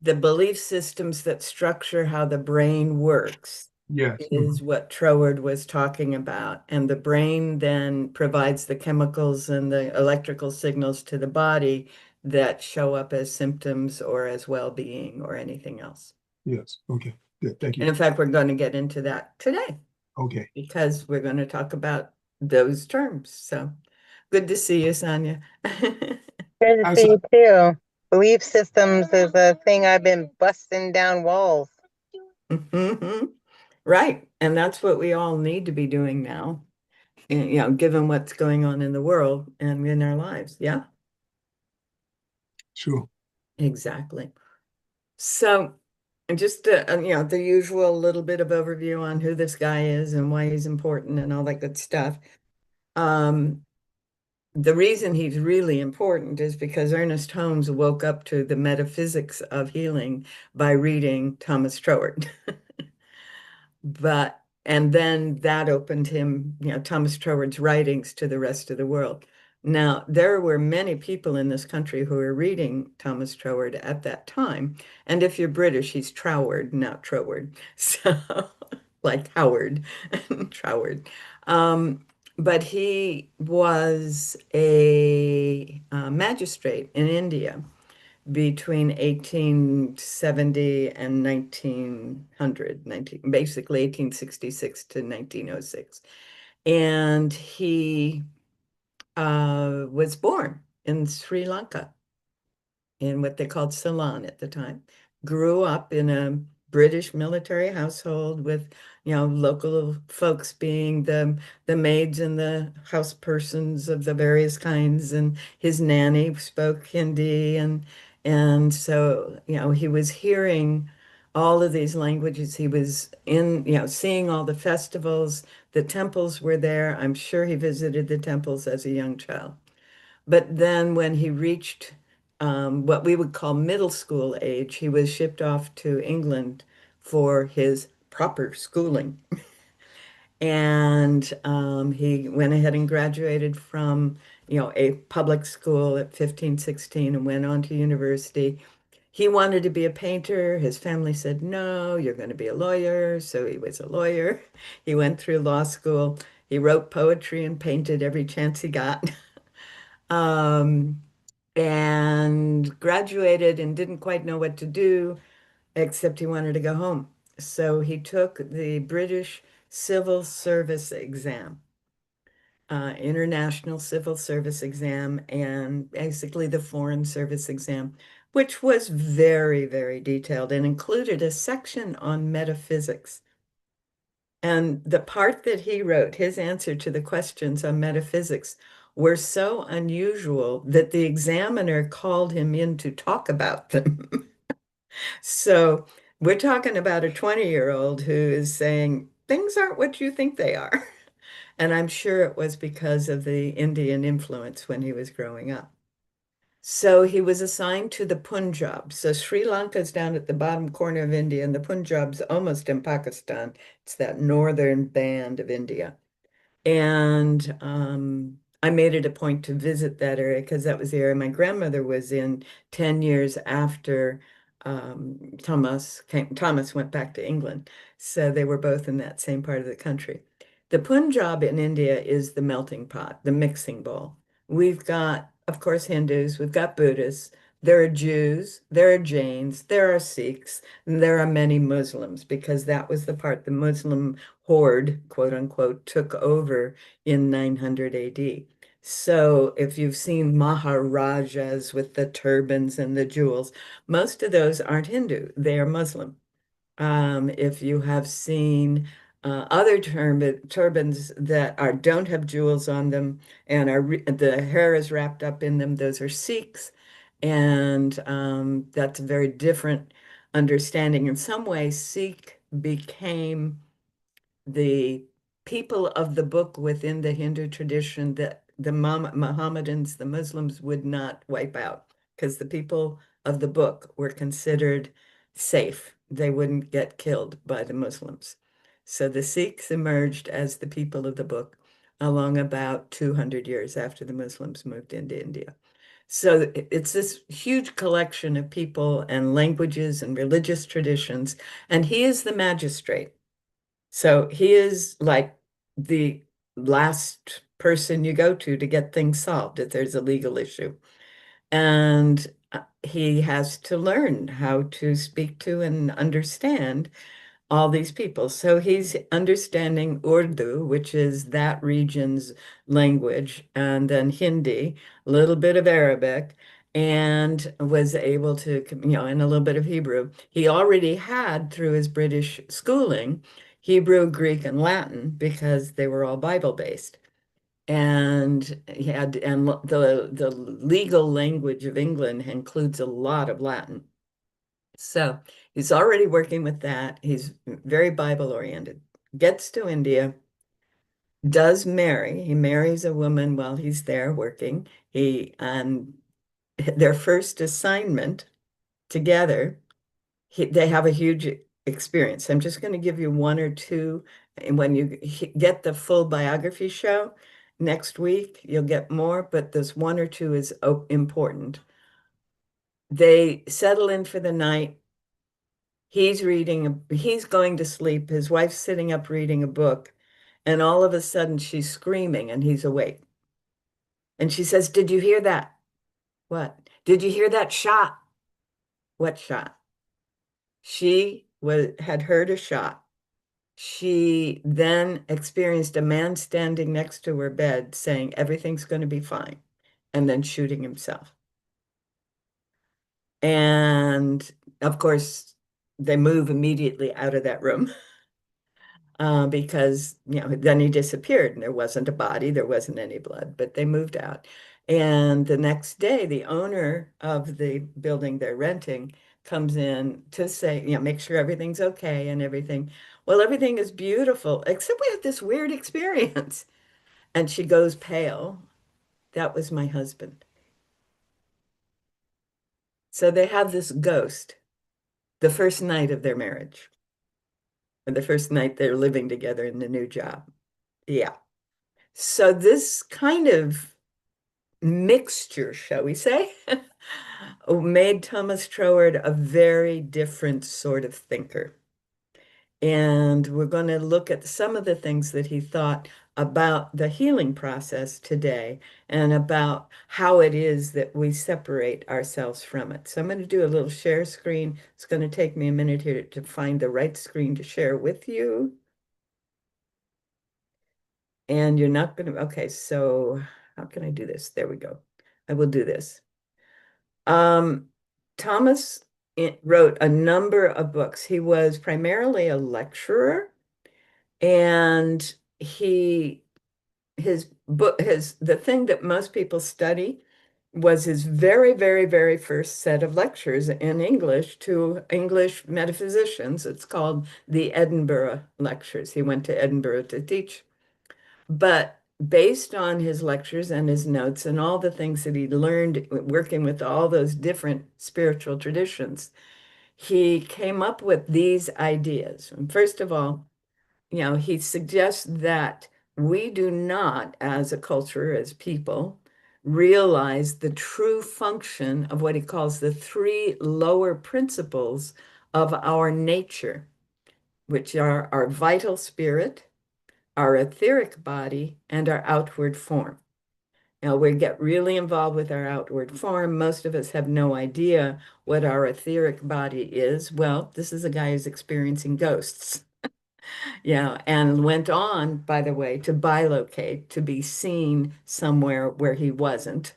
the belief systems that structure how the brain works Yes. is what Troward was talking about. And the brain then provides the chemicals and the electrical signals to the body that show up as symptoms or as well-being or anything else. Yes. Okay. Good. Thank And you. in fact, we're going to get into that today Okay. because we're going to talk about those terms. So good to see you, Sonia. Good to I see saw, you too. Belief systems is a thing I've been busting down walls. Mhm. Right. And that's what we all need to be doing now, given what's going on in the world and in our lives. Yeah, sure. exactly. So just, the usual little bit of overview on who this guy is and why he's important and all that good stuff. Um, the reason he's really important is because Ernest Holmes woke up to the metaphysics of healing by reading Thomas Troward. And then that opened him, Thomas Troward's writings to the rest of the world. Now, there were many people in this country who were reading Thomas Troward at that time. And if you're British, he's Troward, not Troward. So, like Howard, Troward. But he was a magistrate in India between 1870 and 1900, basically 1866 to 1906. And he was born in Sri Lanka in what they called Ceylon at the time. Grew up in a British military household with, local folks being the maids and the house persons of the various kinds, and his nanny spoke Hindi, and so, he was hearing all of these languages. He was in, seeing all the festivals. The temples were there. I'm sure he visited the temples as a young child. But then when he reached what we would call middle school age, he was shipped off to England for his proper schooling. And he went ahead and graduated from, a public school at 15, 16 and went on to university. He wanted to be a painter. His family said, no, you're going to be a lawyer. So he was a lawyer. He went through law school. He wrote poetry and painted every chance he got. Um, and graduated and didn't quite know what to do, except he wanted to go home. So he took the British Civil Service exam, International Civil Service exam, and basically the Foreign Service exam, which was very, very detailed and included a section on metaphysics. And the part that he wrote, his answer to the questions on metaphysics, were so unusual that the examiner called him in to talk about them. So we're talking about a 20-year-old who is saying, things aren't what you think they are. And I'm sure it was because of the Indian influence when he was growing up. So he was assigned to the Punjab. So Sri Lanka's down at the bottom corner of India, and the Punjab's almost in Pakistan. It's that northern band of India. And I made it a point to visit that area because that was the area my grandmother was in 10 years after Thomas went back to England. So they were both in that same part of the country. The Punjab in India is the melting pot, the mixing bowl. We've got, of course, Hindus, we've got Buddhists, there are Jews, there are Jains, there are Sikhs, and there are many Muslims because that was the part the Muslim horde, quote unquote, took over in 900 AD. So if you've seen Maharajas with the turbans and the jewels, most of those aren't Hindu, they are Muslim. If you have seen other turbans that don't have jewels on them and the hair is wrapped up in them, those are Sikhs, and that's a very different understanding. In some ways, Sikh became the people of the book within the Hindu tradition that the Mohammedans, the Muslims, would not wipe out because the people of the book were considered safe. They wouldn't get killed by the Muslims. So the Sikhs emerged as the people of the book along about 200 years after the Muslims moved into India. So it's this huge collection of people and languages and religious traditions, and he is the magistrate. So he is like the last person you go to get things solved if there's a legal issue. And he has to learn how to speak to and understand all these people. So he's understanding Urdu, which is that region's language, and then Hindi, a little bit of Arabic, and was able to, and a little bit of Hebrew. He already had, through his British schooling, Hebrew, Greek, and Latin because they were all Bible based. And he had, and the legal language of England includes a lot of Latin. So he's already working with that. He's very Bible oriented. Gets to India, does marry. He marries a woman while he's there working. Their first assignment together, they have a huge experience. I'm just going to give you one or two. And when you get the full biography show next week, you'll get more, but this one or two is important. They settle in for the night. He's going to sleep. His wife's sitting up reading a book, and all of a sudden she's screaming and he's awake. And she says, "Did you hear that?" "What?" "Did you hear that shot?" "What shot?" Had heard a shot. She then experienced a man standing next to her bed saying, "Everything's going to be fine," and then shooting himself. And of course, they move immediately out of that room. Because, then he disappeared and there wasn't a body, there wasn't any blood, but they moved out. And the next day, the owner of the building they're renting comes in to say, make sure everything's okay and everything. Well, everything is beautiful, except we had this weird experience. And she goes pale. "That was my husband." So they have this ghost the first night of their marriage, or the first night they're living together in the new job. Yeah. So this kind of mixture, shall we say, made Thomas Troward a very different sort of thinker. And we're going to look at some of the things that he thought about the healing process today and about how it is that we separate ourselves from it. So I'm going to do a little share screen. It's going to take me a minute here to find the right screen to share with you. And you're not going to, okay, so how can I do this? There we go. I will do this. Thomas wrote a number of books. He was primarily a lecturer, and the thing that most people study was his very, very, very first set of lectures in English to English metaphysicians. It's called the Edinburgh Lectures. He went to Edinburgh to teach. But based on his lectures and his notes and all the things that he learned working with all those different spiritual traditions, he came up with these ideas. And first of all, he suggests that we do not, as a culture, as people, realize the true function of what he calls the three lower principles of our nature, which are our vital spirit, our etheric body, and our outward form. Now, we get really involved with our outward form. Most of us have no idea what our etheric body is. Well, this is a guy who's experiencing ghosts. Yeah, and went on, by the way, to bilocate, to be seen somewhere where he wasn't,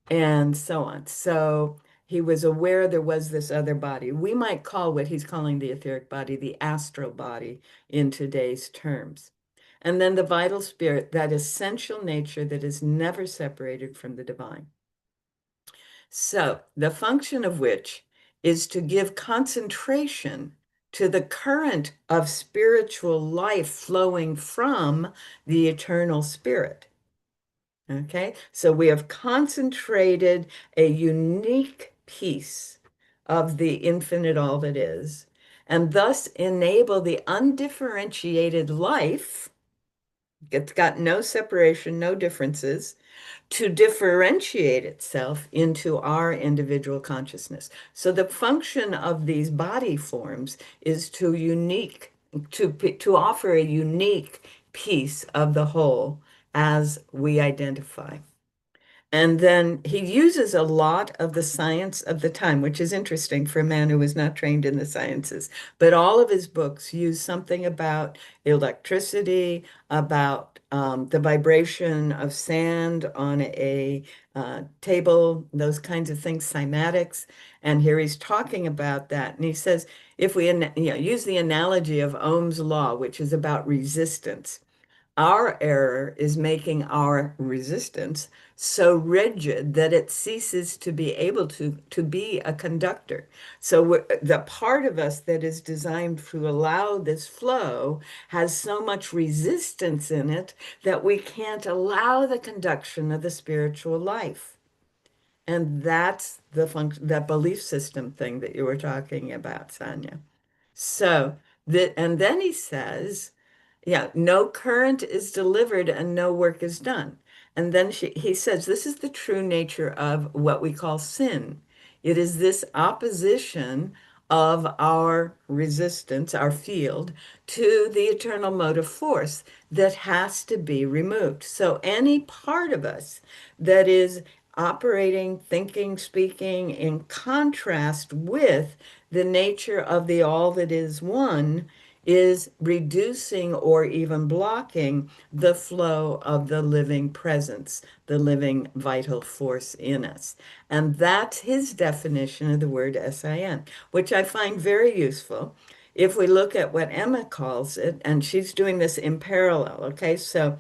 and so on. So he was aware there was this other body. We might call what he's calling the etheric body the astral body in today's terms. And then the vital spirit, that essential nature that is never separated from the divine. So the function of which is to give concentration to the current of spiritual life flowing from the eternal spirit. Okay, so we have concentrated a unique piece of the infinite all that is, and thus enable the undifferentiated life It's got no separation, no differences, to differentiate itself into our individual consciousness. So the function of these body forms is to offer a unique piece of the whole as we identify. And then he uses a lot of the science of the time, which is interesting for a man who was not trained in the sciences. But all of his books use something about electricity, about the vibration of sand on a table, those kinds of things, cymatics. And here he's talking about that. And he says, if we use the analogy of Ohm's law, which is about resistance, our error is making our resistance so rigid that it ceases to be able to be a conductor. So the part of us that is designed to allow this flow has so much resistance in it that we can't allow the conduction of the spiritual life. And that's the function, that belief system thing that you were talking about, Sonia. So and then he says, yeah, no current is delivered and no work is done. And then he says, this is the true nature of what we call sin. It is this opposition of our resistance, our field, to the eternal motive force that has to be removed. So any part of us that is operating, thinking, speaking in contrast with the nature of the all that is one is reducing or even blocking the flow of the living presence, the living vital force in us. And that's his definition of the word SIN, which I find very useful. If we look at what Emma calls it, and she's doing this in parallel, okay? So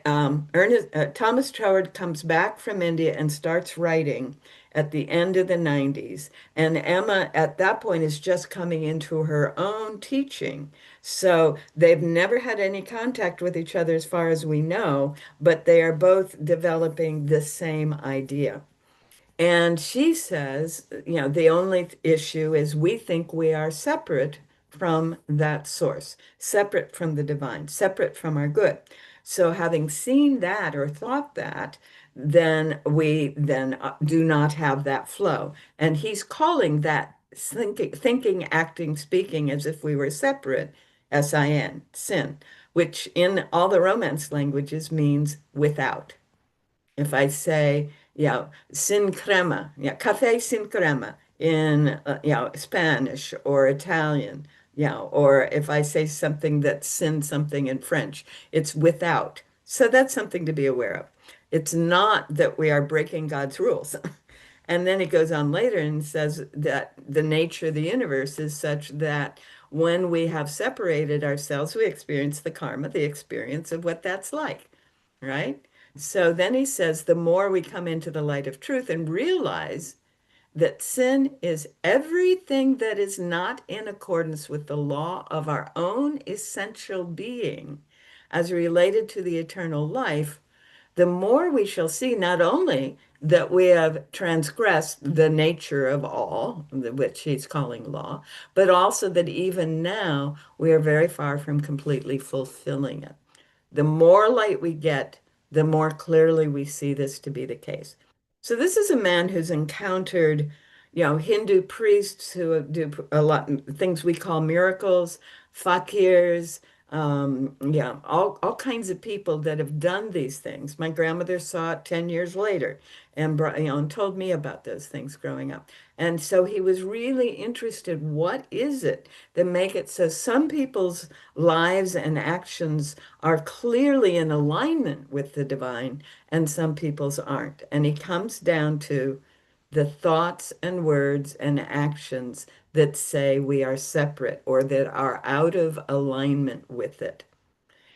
Thomas Troward comes back from India and starts writing at the end of the 90s. And Emma, at that point, is just coming into her own teaching. So they've never had any contact with each other as far as we know, but they are both developing the same idea. And she says, the only issue is we think we are separate from that source, separate from the divine, separate from our good. So having seen that or thought that, then we then do not have that flow. And he's calling that thinking, acting, speaking as if we were separate, sin, sin, which in all the Romance languages means without. If I say, sin crema, cafe sin crema in, Spanish or Italian, or if I say something that's sin something in French, it's without. So that's something to be aware of. It's not that we are breaking God's rules. And then he goes on later and says that the nature of the universe is such that when we have separated ourselves, we experience the karma, the experience of what that's like, right? So then he says, the more we come into the light of truth and realize that sin is everything that is not in accordance with the law of our own essential being as related to the eternal life, the more we shall see not only that we have transgressed the nature of all, which he's calling law, but also that even now we are very far from completely fulfilling it. The more light we get, the more clearly we see this to be the case. So this is a man who's encountered, Hindu priests who do a lot things we call miracles, fakirs, all kinds of people that have done these things. My grandmother saw it 10 years later and and told me about those things growing up. And so he was really interested, what is it that make it so some people's lives and actions are clearly in alignment with the divine and some people's aren't. And he comes down to the thoughts and words and actions that say we are separate or that are out of alignment with it.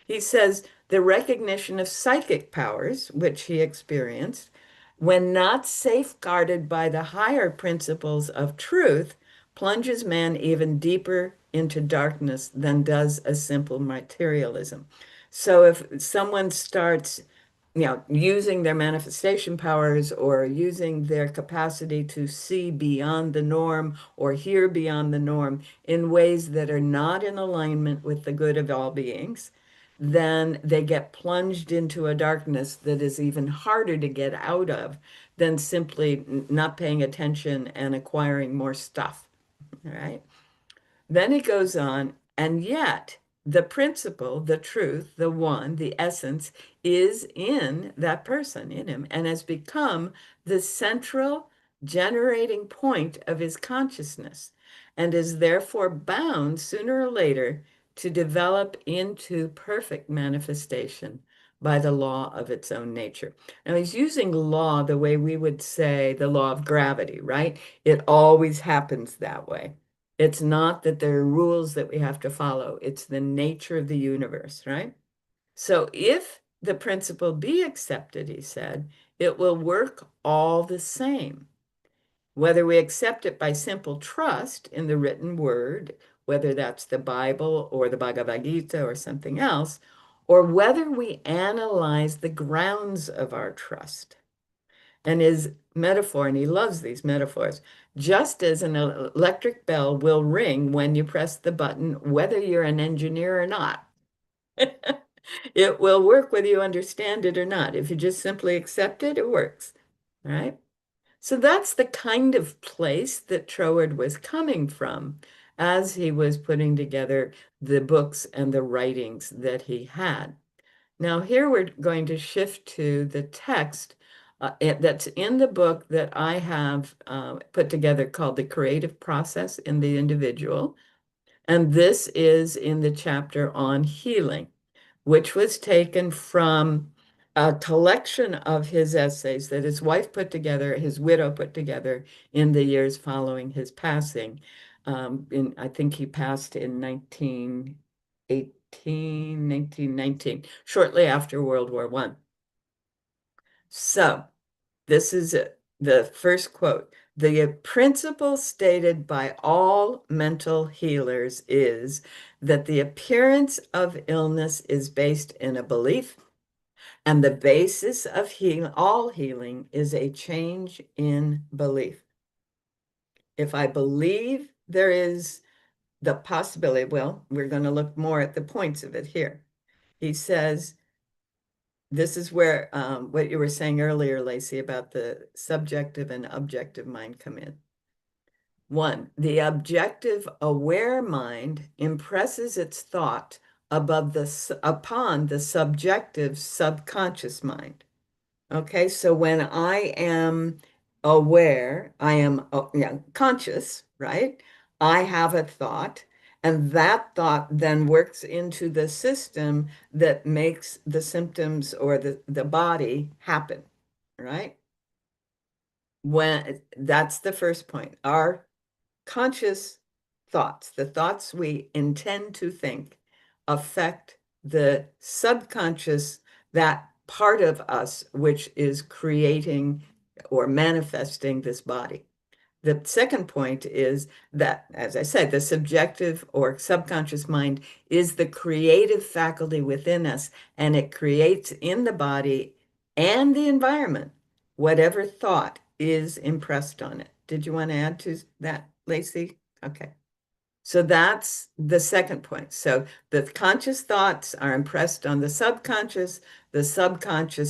He says the recognition of psychic powers, which he experienced, when not safeguarded by the higher principles of truth, plunges man even deeper into darkness than does a simple materialism. So if someone starts using their manifestation powers or using their capacity to see beyond the norm or hear beyond the norm in ways that are not in alignment with the good of all beings, then they get plunged into a darkness that is even harder to get out of than simply not paying attention and acquiring more stuff. All right. Then it goes on, and yet the principle, the truth, the one, the essence is in that person, in him, and has become the central generating point of his consciousness, and is therefore bound sooner or later to develop into perfect manifestation by the law of its own nature. Now, he's using law the way we would say the law of gravity, right? It always happens that way. It's not that there are rules that we have to follow. It's the nature of the universe, right? So if the principle be accepted, he said, it will work all the same. Whether we accept it by simple trust in the written word, whether that's the Bible or the Bhagavad Gita or something else, or whether we analyze the grounds of our trust. And his metaphor, and he loves these metaphors, just as an electric bell will ring when you press the button, whether you're an engineer or not. It will work whether you understand it or not. If you just simply accept it, it works, right? So that's the kind of place that Troward was coming from as he was putting together the books and the writings that he had. Now, here we're going to shift to the text that's in the book that I have put together called The Creative Process in the Individual. And this is in the chapter on healing, which was taken from a collection of his essays that his wife put together, his widow put together in the years following his passing. I think he passed in 1919, shortly after World War I. So this is it. The first quote. The principle stated by all mental healers is that the appearance of illness is based in a belief, and the basis of all healing is a change in belief. If I believe there is the possibility, well, we're going to look more at the points of it here. He says, this is where what you were saying earlier, Lacey, about the subjective and objective mind come in. One, the objective aware mind impresses its thought upon the subjective subconscious mind. Okay, so when I am aware, I am conscious, right? I have a thought, and that thought then works into the system that makes the symptoms or the body happen, right? When that's the first point. Our conscious thoughts, the thoughts we intend to think, affect the subconscious, that part of us which is creating or manifesting this body. The second point is that, as I said, the subjective or subconscious mind is the creative faculty within us, and it creates in the body and the environment whatever thought is impressed on it. Did you want to add to that, Lacey? Okay. So that's the second point. So the conscious thoughts are impressed on the subconscious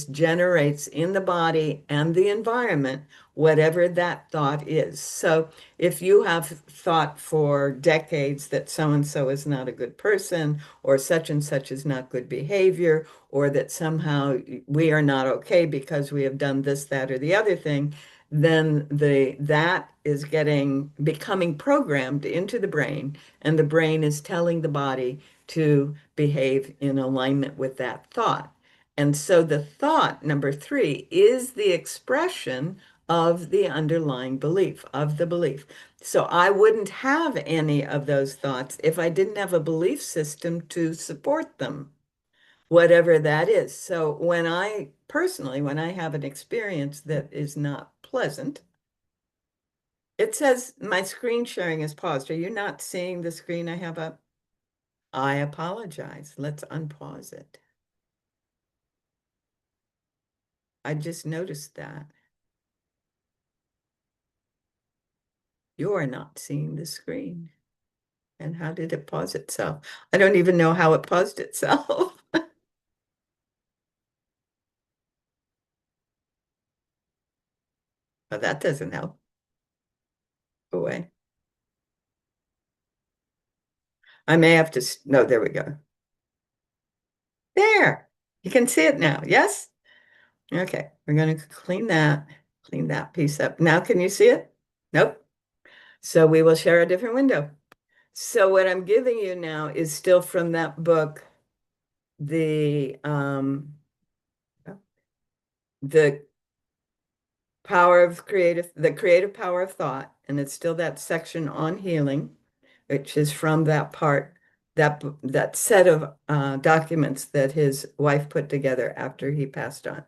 generates in the body and the environment whatever that thought is. So if you have thought for decades that so-and-so is not a good person, or such and such is not good behavior, or that somehow we are not okay because we have done this, that, or the other thing, then that is becoming programmed into the brain, and the brain is telling the body to behave in alignment with that thought. And so the thought, number three, is the expression of the underlying belief, of the belief. So I wouldn't have any of those thoughts if I didn't have a belief system to support them, whatever that is. So when I have an experience that is not pleasant, it says my screen sharing is paused. Are you not seeing the screen I have up? I apologize. Let's unpause it. I just noticed that. You are not seeing the screen. And how did it pause itself? I don't even know how it paused itself. Oh, that doesn't help. Go away. I may have to, no, there we go. There, you can see it now. Yes? Okay, we're going to clean that piece up. Now, can you see it? Nope. So we will share a different window. So what I'm giving you now is still from that book, the the creative power of thought, and it's still that section on healing, which is from that part, that set of documents that his wife put together after he passed on.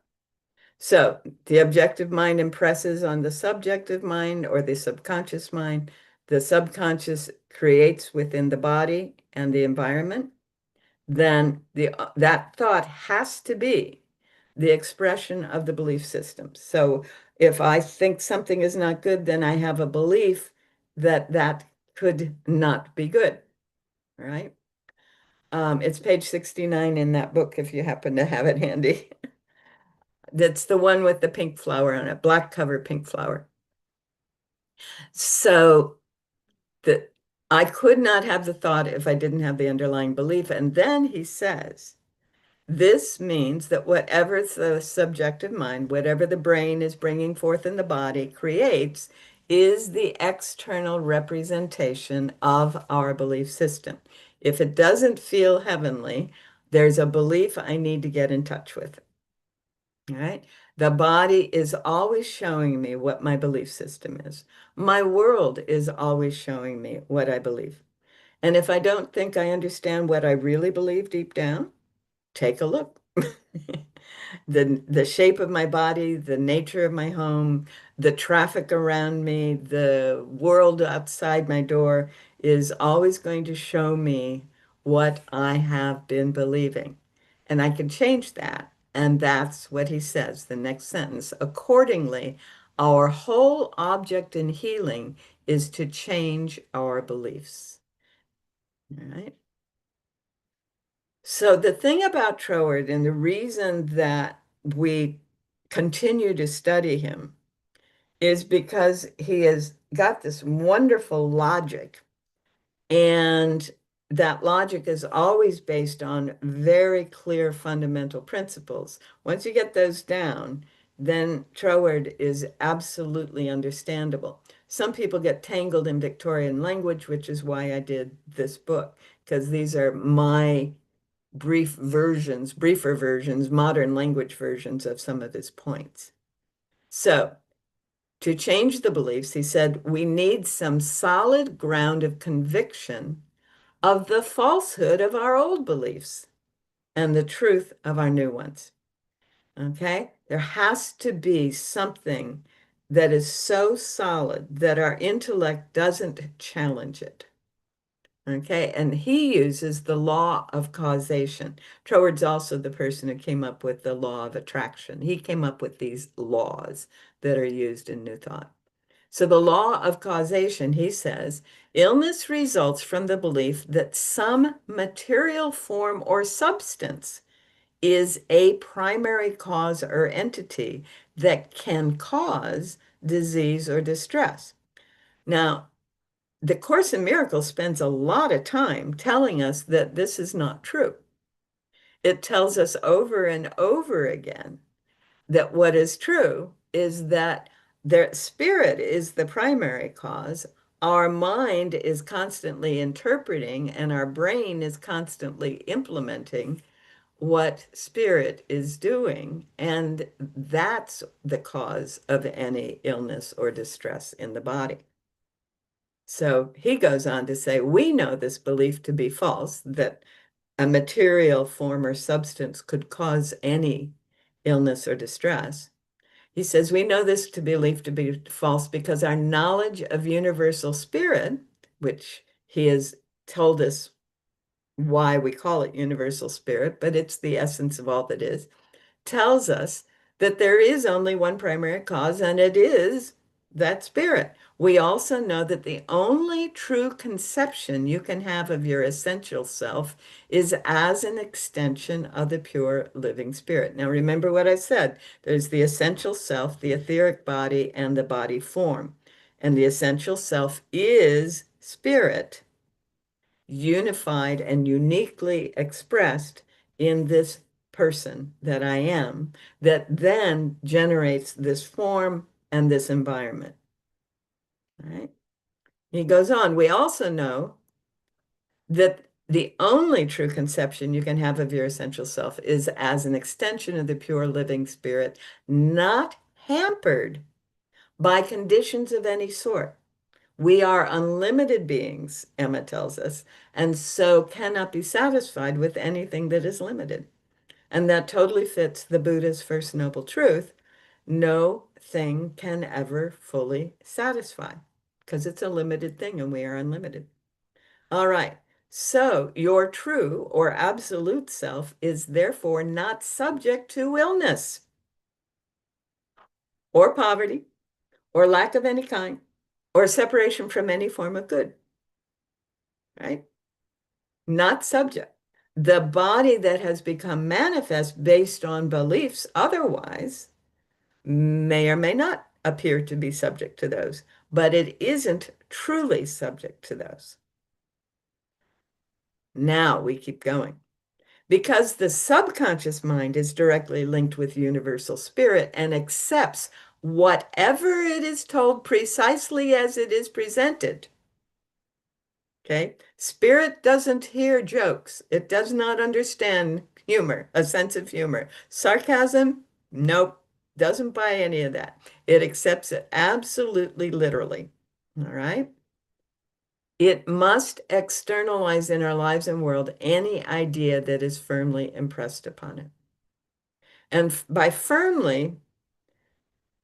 So the objective mind impresses on the subjective mind or the subconscious mind. The subconscious creates within the body and the environment. Then that thought has to be the expression of the belief system. So if I think something is not good, then I have a belief that that could not be good, right? It's page 69 in that book if you happen to have it handy. That's the one with the pink flower on it, black cover pink flower. So that I could not have the thought if I didn't have the underlying belief. And then he says, this means that whatever the subjective mind, whatever the brain is bringing forth in the body, creates is the external representation of our belief system. If it doesn't feel heavenly, there's a belief I need to get in touch with. All right. The body is always showing me what my belief system is. My world is always showing me what I believe. And if I don't think I understand what I really believe deep down, take a look. The shape of my body, the nature of my home, the traffic around me, the world outside my door is always going to show me what I have been believing. And I can change that. And that's what he says, the next sentence. Accordingly, our whole object in healing is to change our beliefs. All right. So the thing about Troward and the reason that we continue to study him is because he has got this wonderful logic, and that logic is always based on very clear fundamental principles. Once you get those down, then Troward is absolutely understandable. Some people get tangled in Victorian language, which is why I did this book, because these are my briefer versions, modern language versions of some of his points. So, to change the beliefs, he said, we need some solid ground of conviction of the falsehood of our old beliefs and the truth of our new ones. Okay? There has to be something that is so solid that our intellect doesn't challenge it. Okay, and he uses the law of causation. Troward's also the person who came up with the law of attraction. He came up with these laws that are used in New Thought. So the law of causation, he says, illness results from the belief that some material form or substance is a primary cause or entity that can cause disease or distress. Now, the Course in Miracles spends a lot of time telling us that this is not true. It tells us over and over again that what is true is that their spirit is the primary cause. Our mind is constantly interpreting, and our brain is constantly implementing what spirit is doing. And that's the cause of any illness or distress in the body. So he goes on to say, we know this belief to be false, that a material form or substance could cause any illness or distress. He says, we know this to belief to be false because our knowledge of universal spirit, which he has told us why we call it universal spirit, but it's the essence of all that is, tells us that there is only one primary cause, and it is that spirit. We also know that the only true conception you can have of your essential self is as an extension of the pure living spirit. Now, remember what I said. There's the essential self, the etheric body, and the body form. And the essential self is spirit, unified and uniquely expressed in this person that I am, that then generates this form and this environment. All right. He goes on, we also know that the only true conception you can have of your essential self is as an extension of the pure living spirit, not hampered by conditions of any sort. We are unlimited beings, Emma tells us, and so cannot be satisfied with anything that is limited. And that totally fits the Buddha's first noble truth. No thing can ever fully satisfy because it's a limited thing and we are unlimited. All right. So your true or absolute self is therefore not subject to illness or poverty or lack of any kind or separation from any form of good, right? Not subject. The body that has become manifest based on beliefs otherwise may or may not appear to be subject to those, but it isn't truly subject to those. Now we keep going. Because the subconscious mind is directly linked with universal spirit and accepts whatever it is told precisely as it is presented. Okay? Spirit doesn't hear jokes. It does not understand humor, a sense of humor. Sarcasm, nope, doesn't buy any of that. It accepts it absolutely literally. All right? It must externalize in our lives and world any idea that is firmly impressed upon it. And by firmly,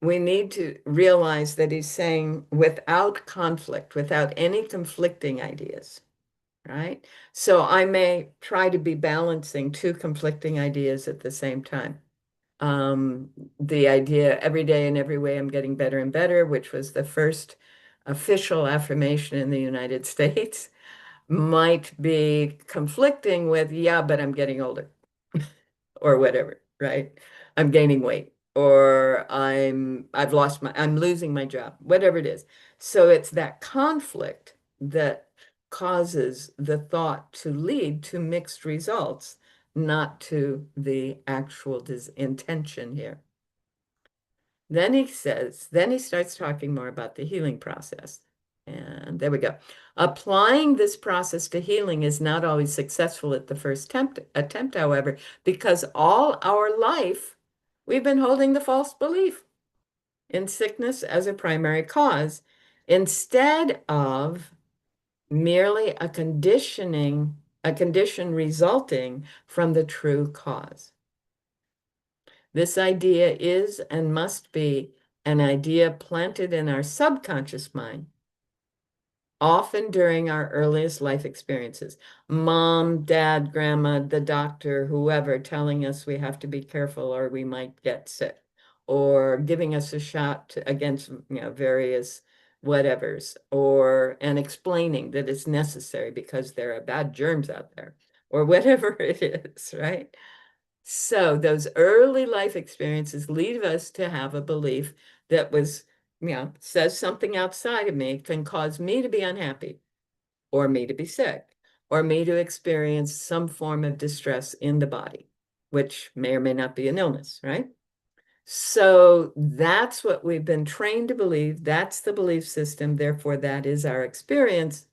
we need to realize that he's saying without conflict, without any conflicting ideas, right? So I may try to be balancing two conflicting ideas at the same time. The idea every day in every way I'm getting better and better, which was the first official affirmation in the United States, might be conflicting with, yeah, but I'm getting older or whatever, right? I'm gaining weight or I'm losing my job, whatever it is. So it's that conflict that causes the thought to lead to mixed results, not to the actual intention here. Then he starts talking more about the healing process. And there we go. Applying this process to healing is not always successful at the first attempt, however, because all our life we've been holding the false belief in sickness as a primary cause instead of merely a condition resulting from the true cause. This idea is and must be an idea planted in our subconscious mind, often during our earliest life experiences. Mom, dad, grandma, the doctor, whoever telling us we have to be careful or we might get sick, or giving us a shot against various whatevers, and explaining that it's necessary because there are bad germs out there, or whatever it is, right? So those early life experiences lead us to have a belief that says something outside of me can cause me to be unhappy or me to be sick or me to experience some form of distress in the body, which may or may not be an illness, right? So that's what we've been trained to believe. That's the belief system. Therefore, that is our experience.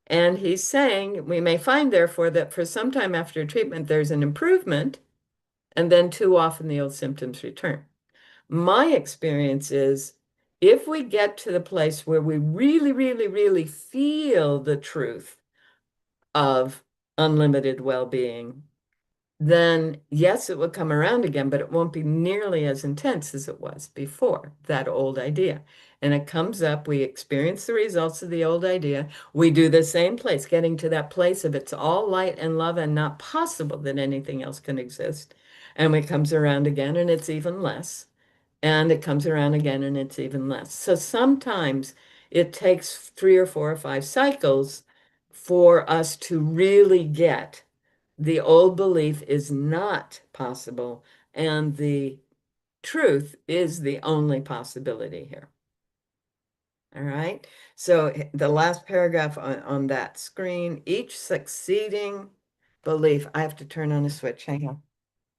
And he's saying we may find, therefore, that for some time after treatment, there's an improvement, and then too often the old symptoms return. My experience is if we get to the place where we really, really, really feel the truth of unlimited well-being, then yes, it will come around again, but it won't be nearly as intense as it was before, that old idea. And it comes up, we experience the results of the old idea. We do the same place, getting to that place of it's all light and love and not possible that anything else can exist. And it comes around again and it's even less. and it comes around again and it's even less. So sometimes it takes 3 or 4 or 5 cycles for us to really get the old belief is not possible, and the truth is the only possibility here. All right. So the last paragraph on that screen, each succeeding belief, I have to turn on a switch. Hang on.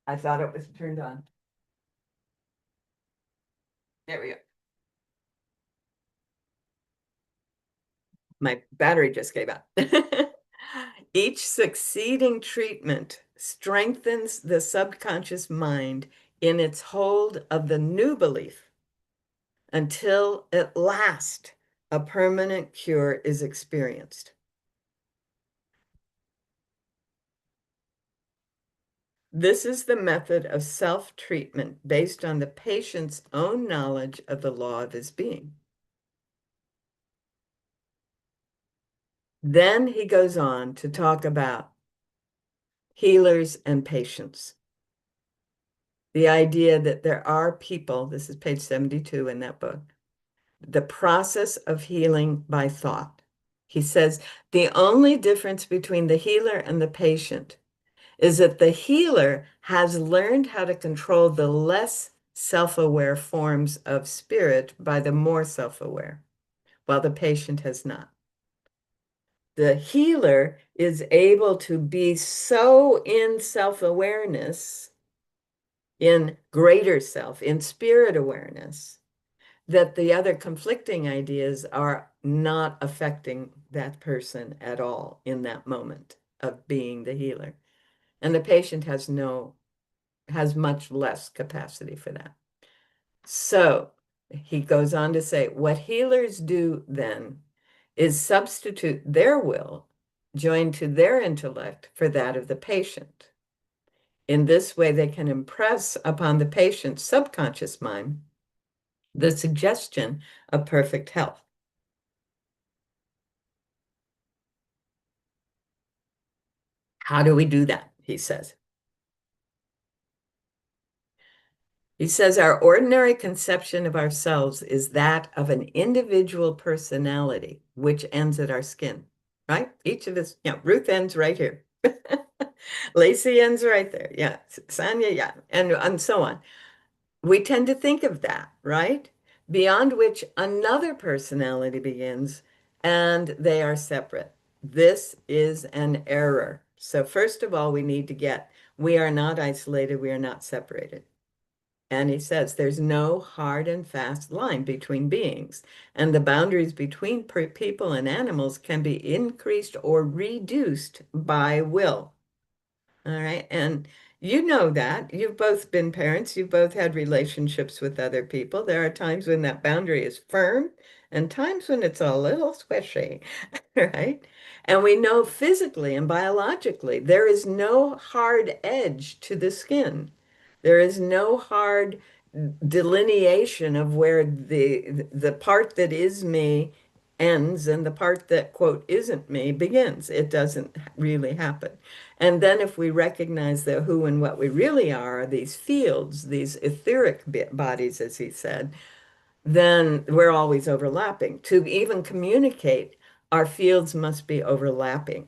I thought it was turned on. There we go. My battery just gave out. Each succeeding treatment strengthens the subconscious mind in its hold of the new belief until at last a permanent cure is experienced. This is the method of self-treatment based on the patient's own knowledge of the law of his being. Then he goes on to talk about healers and patients. The idea that there are people, this is page 72 in that book, the process of healing by thought. He says the only difference between the healer and the patient is that the healer has learned how to control the less self-aware forms of spirit by the more self-aware, while the patient has not. The healer is able to be so in self-awareness, in greater self, in spirit awareness, that the other conflicting ideas are not affecting that person at all in that moment of being the healer. And the patient has much less capacity for that. So he goes on to say, what healers do then is substitute their will joined to their intellect for that of the patient. In this way, they can impress upon the patient's subconscious mind the suggestion of perfect health. How do we do that? He says. He says our ordinary conception of ourselves is that of an individual personality, which ends at our skin, right? Each of us, Ruth ends right here. Lacey ends right there. Yeah. Sonia, yeah. And so on. We tend to think of that, right? Beyond which another personality begins, and they are separate. This is an error. So first of all, we need to get, we are not isolated, we are not separated. And he says there's no hard and fast line between beings, and the boundaries between people and animals can be increased or reduced by will. All right. And you know that. You've both been parents. You've both had relationships with other people. There are times when that boundary is firm and times when it's a little squishy, right? And we know physically and biologically there is no hard edge to the skin. There is no hard delineation of where the part that is me ends and the part that, quote, isn't me begins. It doesn't really happen. And then if we recognize the who and what we really are these fields, these etheric bodies, as he said, then we're always overlapping. To even communicate, our fields must be overlapping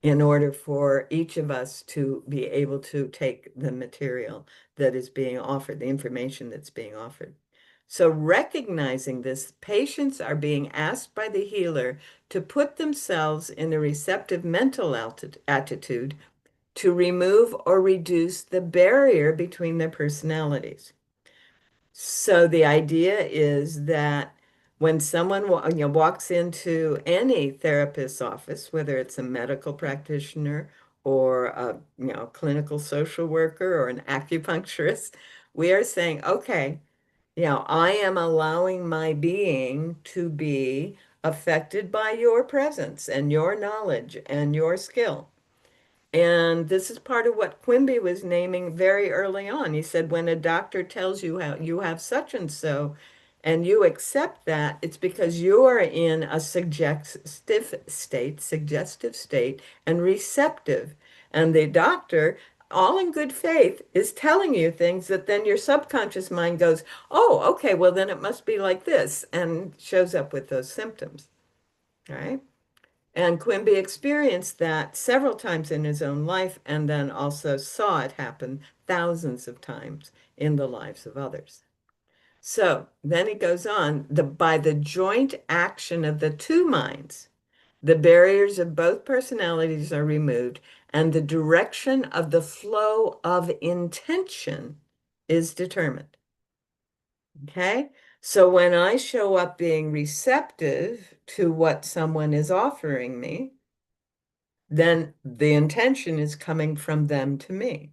in order for each of us to be able to take the material that is being offered, the information that's being offered. So recognizing this, patients are being asked by the healer to put themselves in a receptive mental attitude to remove or reduce the barrier between their personalities. So the idea is that when someone walks into any therapist's office, whether it's a medical practitioner or a clinical social worker or an acupuncturist, we are saying, okay, I am allowing my being to be affected by your presence and your knowledge and your skill. And this is part of what Quimby was naming very early on. He said, when a doctor tells you how you have such and so, and you accept that, it's because you are in a suggestive state and receptive. And the doctor all in good faith, is telling you things that then your subconscious mind goes, oh, okay, well, then it must be like this, and shows up with those symptoms, right? And Quimby experienced that several times in his own life and then also saw it happen thousands of times in the lives of others. So then he goes on, by the joint action of the two minds, the barriers of both personalities are removed, and the direction of the flow of intention is determined. Okay? So when I show up being receptive to what someone is offering me, then the intention is coming from them to me.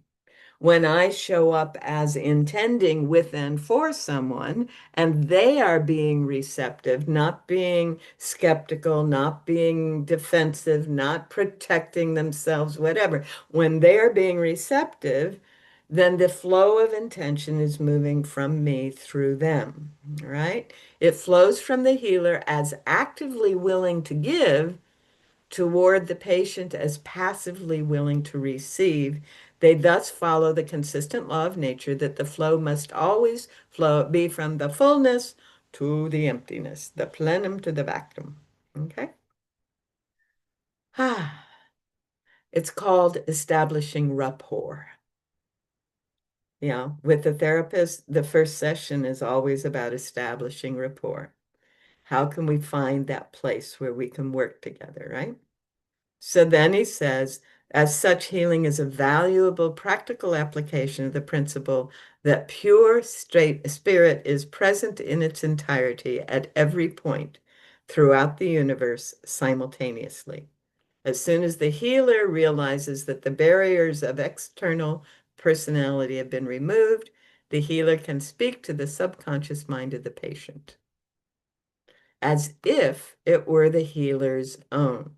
When I show up as intending with and for someone, and they are being receptive, not being skeptical, not being defensive, not protecting themselves, whatever, when they are being receptive, then the flow of intention is moving from me through them, right? It flows from the healer as actively willing to give toward the patient as passively willing to receive. They thus follow the consistent law of nature that the flow must always be from the fullness to the emptiness, the plenum to the vacuum. Okay? It's called establishing rapport. With the therapist, the first session is always about establishing rapport. How can we find that place where we can work together, right? So then he says, as such, healing is a valuable practical application of the principle that pure straight spirit is present in its entirety at every point throughout the universe simultaneously. As soon as the healer realizes that the barriers of external personality have been removed, the healer can speak to the subconscious mind of the patient as if it were the healer's own.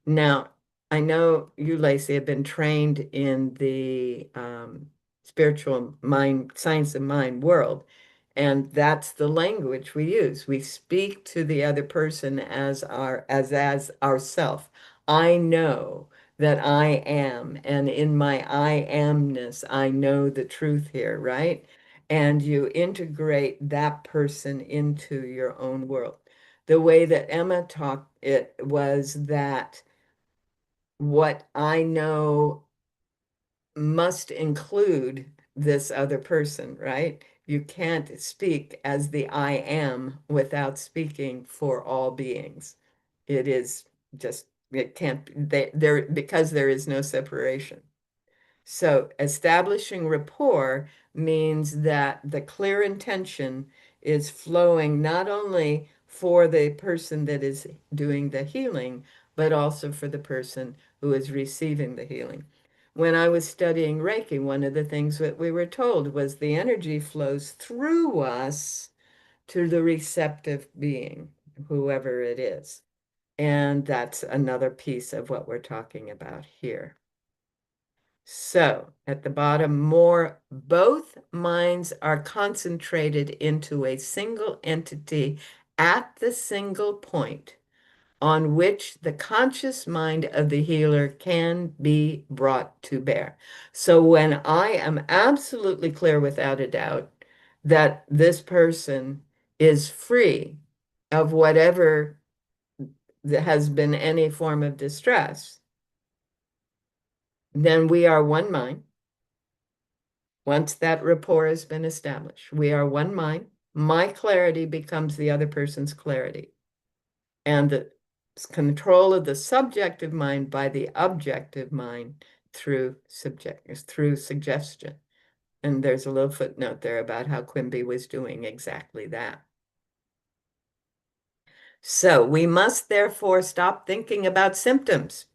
Now, I know you, Lacey, have been trained in the spiritual mind, science of mind world, and that's the language we use. We speak to the other person as ourself. I know that I am, and in my I amness, I know the truth here, right? And you integrate that person into your own world. The way that Emma talked it was that what I know must include this other person, right? You can't speak as the I am without speaking for all beings. It is just, it can't, there, because there is no separation. So establishing rapport means that the clear intention is flowing not only for the person that is doing the healing, but also for the person who is receiving the healing. When I was studying Reiki, one of the things that we were told was the energy flows through us to the receptive being, whoever it is. And that's another piece of what we're talking about here. So at the bottom, both minds are concentrated into a single entity at the single point on which the conscious mind of the healer can be brought to bear. So when I am absolutely clear without a doubt that this person is free of whatever has been any form of distress, then we are one mind. Once that rapport has been established, we are one mind. My clarity becomes the other person's clarity. And the control of the subjective mind by the objective mind through suggestion. And there's a little footnote there about how Quimby was doing exactly that. So we must therefore stop thinking about symptoms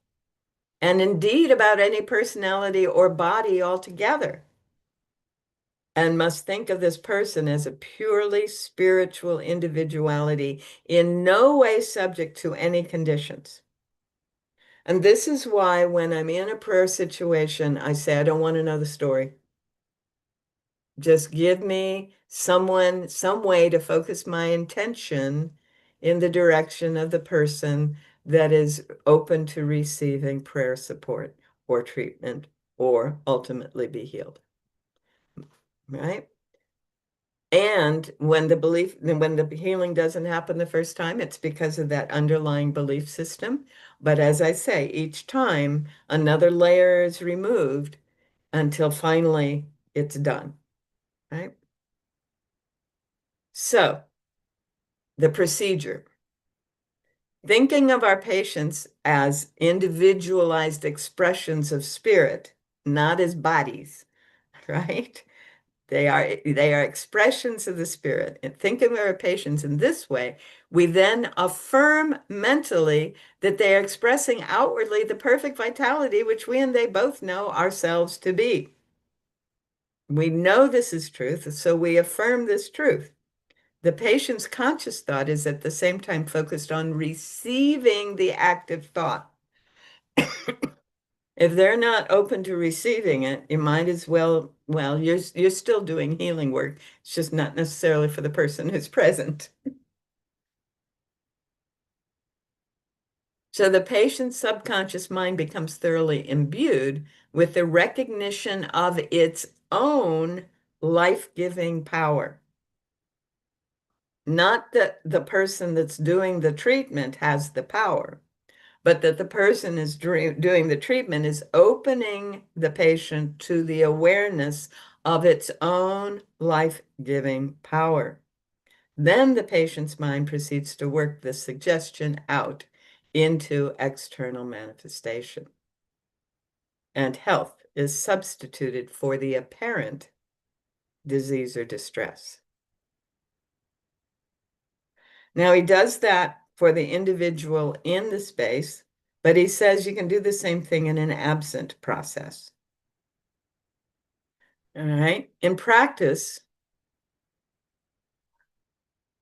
and indeed about any personality or body altogether, and must think of this person as a purely spiritual individuality in no way subject to any conditions. And this is why when I'm in a prayer situation, I say, I don't want to know the story. Just give me some way to focus my intention in the direction of the person that is open to receiving prayer support or treatment or ultimately be healed, right? And when the healing doesn't happen the first time, it's because of that underlying belief system. But as I say, each time another layer is removed until finally it's done, right? So the procedure, thinking of our patients as individualized expressions of spirit, not as bodies, right? They are expressions of the spirit. And thinking of our patients in this way, we then affirm mentally that they are expressing outwardly the perfect vitality which we and they both know ourselves to be. We know this is truth, so we affirm this truth. The patient's conscious thought is at the same time focused on receiving the active thought. If they're not open to receiving it, you might as well, you're still doing healing work. It's just not necessarily for the person who's present. So the patient's subconscious mind becomes thoroughly imbued with the recognition of its own life-giving power. Not that the person that's doing the treatment has the power, but that the person is doing the treatment is opening the patient to the awareness of its own life-giving power. Then the patient's mind proceeds to work the suggestion out into external manifestation. And health is substituted for the apparent disease or distress. Now, he does that for the individual in the space, but he says you can do the same thing in an absent process. All right. In practice,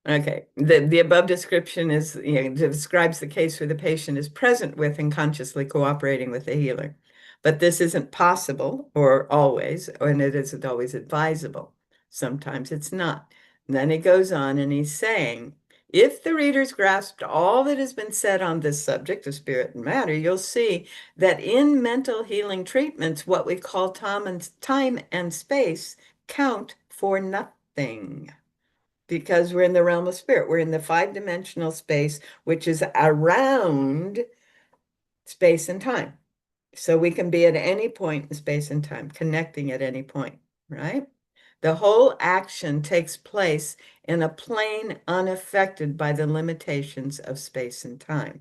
okay, the above description is, describes the case where the patient is present with and consciously cooperating with the healer. But this isn't possible or always, and it isn't always advisable. Sometimes it's not. And then he goes on and he's saying, if the readers grasped all that has been said on this subject of spirit and matter, you'll see that in mental healing treatments, what we call time and space count for nothing because we're in the realm of spirit. We're in the five-dimensional space, which is around space and time. So we can be at any point in space and time, connecting at any point, right? The whole action takes place in a plane unaffected by the limitations of space and time.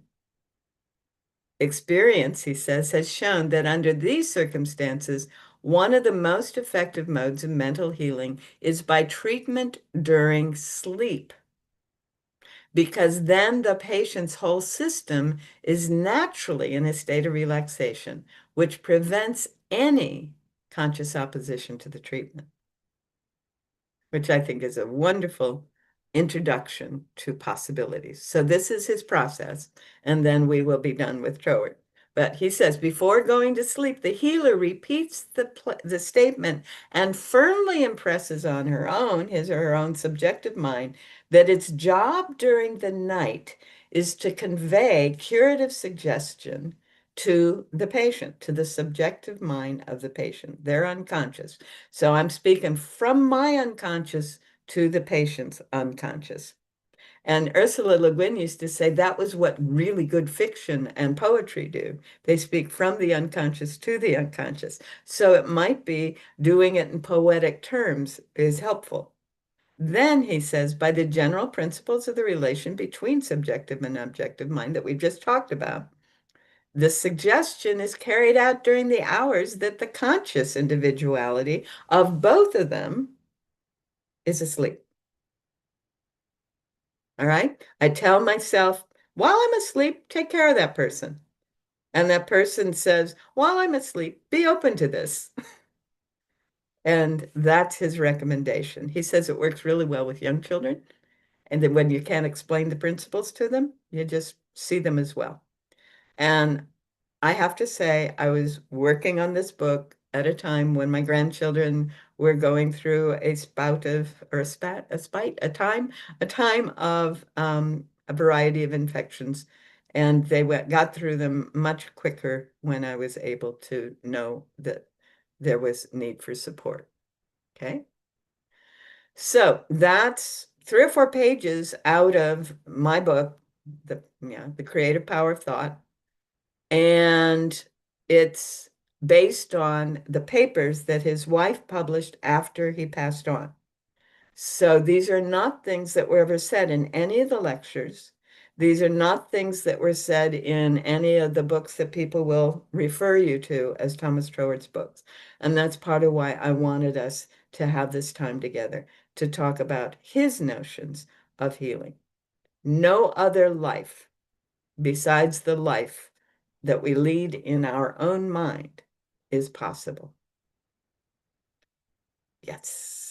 Experience, he says, has shown that under these circumstances, one of the most effective modes of mental healing is by treatment during sleep, because then the patient's whole system is naturally in a state of relaxation, which prevents any conscious opposition to the treatment, which I think is a wonderful introduction to possibilities. So this is his process, and then we will be done with Troward. But he says, before going to sleep, the healer repeats the statement and firmly impresses on his or her own subjective mind that its job during the night is to convey curative suggestion to the patient, to the subjective mind of the patient, their unconscious. So I'm speaking from my unconscious to the patient's unconscious. And Ursula Le Guin used to say that was what really good fiction and poetry do. They speak from the unconscious to the unconscious. So it might be doing it in poetic terms is helpful. Then he says, by the general principles of the relation between subjective and objective mind that we've just talked about, the suggestion is carried out during the hours that the conscious individuality of both of them is asleep. All right. I tell myself, while I'm asleep, take care of that person. And that person says, while I'm asleep, be open to this. And that's his recommendation. He says it works really well with young children. And then when you can't explain the principles to them, you just see them as well. And I have to say, I was working on this book at a time when my grandchildren were going through a spout of, or a time of a variety of infections. And they got through them much quicker when I was able to know that there was need for support. Okay. So that's 3 or 4 pages out of my book, The Creative Power of Thought. And it's based on the papers that his wife published after he passed on. So these are not things that were ever said in any of the lectures. These are not things that were said in any of the books that people will refer you to as Thomas Troward's books. And that's part of why I wanted us to have this time together to talk about his notions of healing. No other life besides the life that we lead in our own mind is possible. Yes.